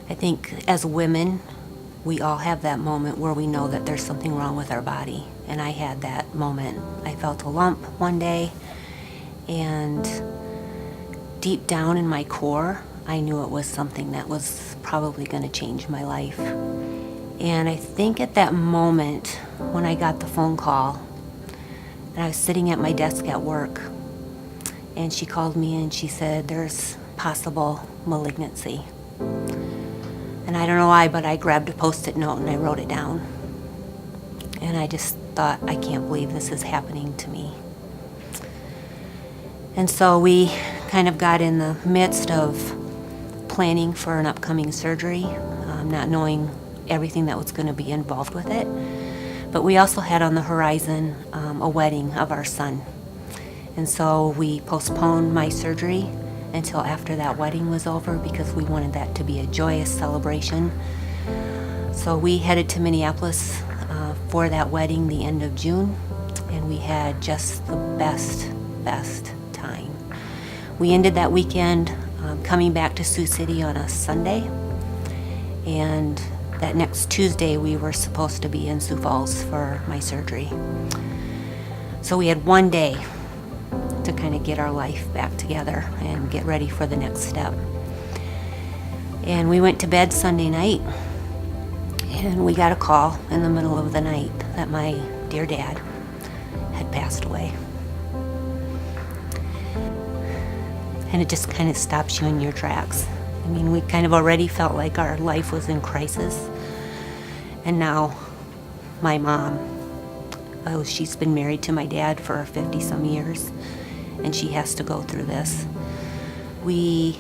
I think as women, we all have that moment where we know that there's something wrong with our body. And I had that moment. I felt a lump one day, and deep down in my core, I knew it was something that was probably going to change my life. And I think at that moment, when I got the phone call, and I was sitting at my desk at work, and she called me and she said, there's possible malignancy. And I don't know why, but I grabbed a Post-it note and I wrote it down. And I just thought, I can't believe this is happening to me. And so we kind of got in the midst of planning for an upcoming surgery, not knowing everything that was going to be involved with it. But we also had on the horizon a wedding of our son. And so we postponed my surgery until after that wedding was over because we wanted that to be a joyous celebration. So we headed to Minneapolis for that wedding the end of June, and we had just the best time. We ended that weekend coming back to Sioux City on a Sunday, and that next Tuesday we were supposed to be in Sioux Falls for my surgery. So we had one day to kind of get our life back together and get ready for the next step. And we went to bed Sunday night, and we got a call in the middle of the night that my dear dad had passed away. And it just kind of stops you in your tracks. I mean, we kind of already felt like our life was in crisis. And now my mom, she's been married to my dad for 50-some years, and she has to go through this. We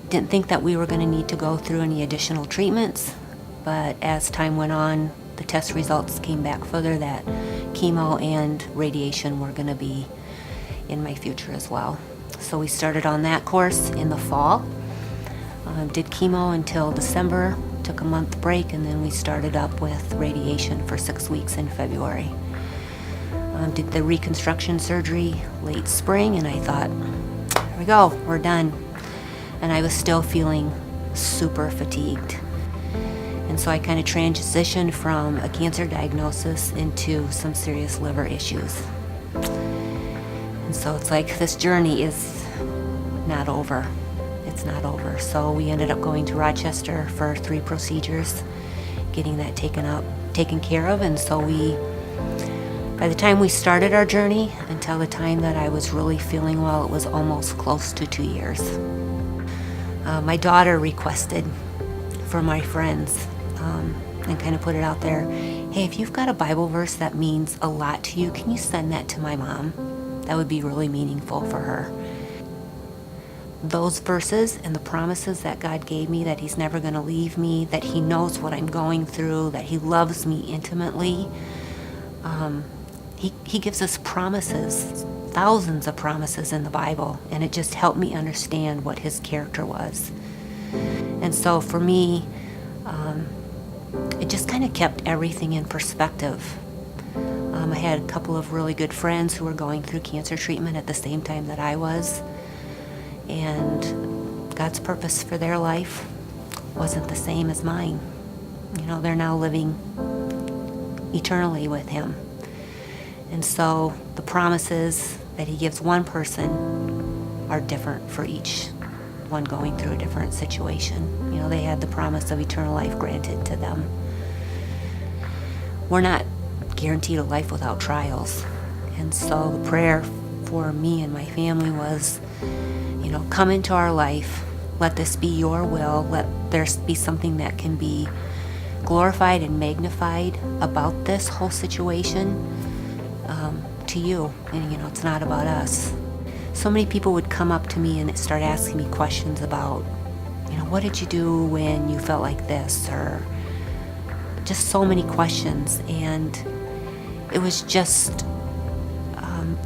didn't think that we were going to need to go through any additional treatments, but as time went on, the test results came back further that chemo and radiation were going to be in my future as well. So we started on that course in the fall, did chemo until December, took a month break, and then we started up with radiation for 6 weeks in February. Did the reconstruction surgery late spring, and I thought, here we go, we're done. And I was still feeling super fatigued. And so I kind of transitioned from a cancer diagnosis into some serious liver issues. And so it's like this journey is not over. It's not over. So we ended up going to Rochester for 3 procedures, getting that taken care of. And so by the time we started our journey until the time that I was really feeling well, it was almost close to 2 years. My daughter requested for my friends and kind of put it out there, hey, if you've got a Bible verse that means a lot to you, can you send that to my mom? That would be really meaningful for her. Those verses and the promises that God gave me, that He's never going to leave me, that He knows what I'm going through, that He loves me intimately. He gives us promises, thousands of promises in the Bible, and it just helped me understand what His character was. And so for me, it just kind of kept everything in perspective. I had a couple of really good friends who were going through cancer treatment at the same time that I was, and God's purpose for their life wasn't the same as mine. You know, they're now living eternally with Him. And so the promises that He gives one person are different for each one going through a different situation. You know, they had the promise of eternal life granted to them. We're not guaranteed a life without trials. And so the prayer for me and my family was, you know, come into our life. Let this be your will. Let there be something that can be glorified and magnified about this whole situation to you. And, you know, it's not about us. So many people would come up to me and start asking me questions about, you know, what did you do when you felt like this? Or just so many questions. And it was just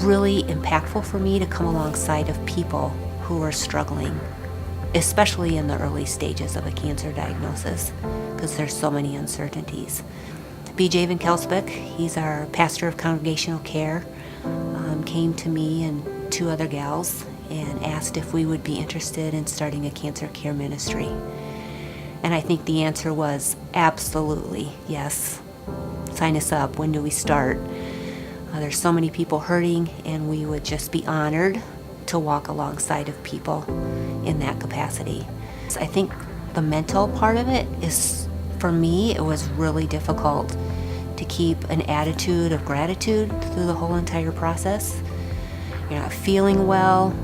really impactful for me to come alongside of people who were struggling, especially in the early stages of a cancer diagnosis, because there's so many uncertainties. B.J. Van Kelsbeck, he's our pastor of congregational care, came to me and 2 other gals and asked if we would be interested in starting a cancer care ministry. And I think the answer was absolutely yes. Sign us up. When do we start? There's so many people hurting, and we would just be honored to walk alongside of people in that capacity. So I think the mental part of it is, for me, it was really difficult to keep an attitude of gratitude through the whole entire process. You're not feeling well.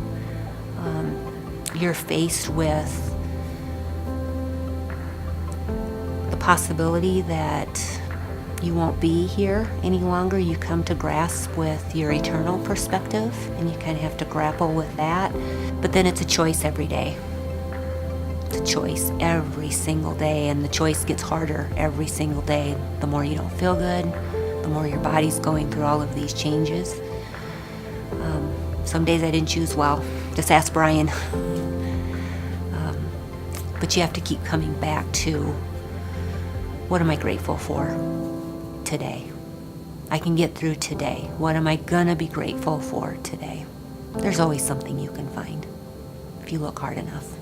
You're faced with the possibility that you won't be here any longer. You come to grasp with your eternal perspective, and you kind of have to grapple with that. But then it's a choice every day. It's a choice every single day, and the choice gets harder every single day. The more you don't feel good, the more your body's going through all of these changes. Some days I didn't choose well. Just ask Brian. But you have to keep coming back to, what am I grateful for today? I can get through today. What am I gonna be grateful for today? There's always something you can find if you look hard enough.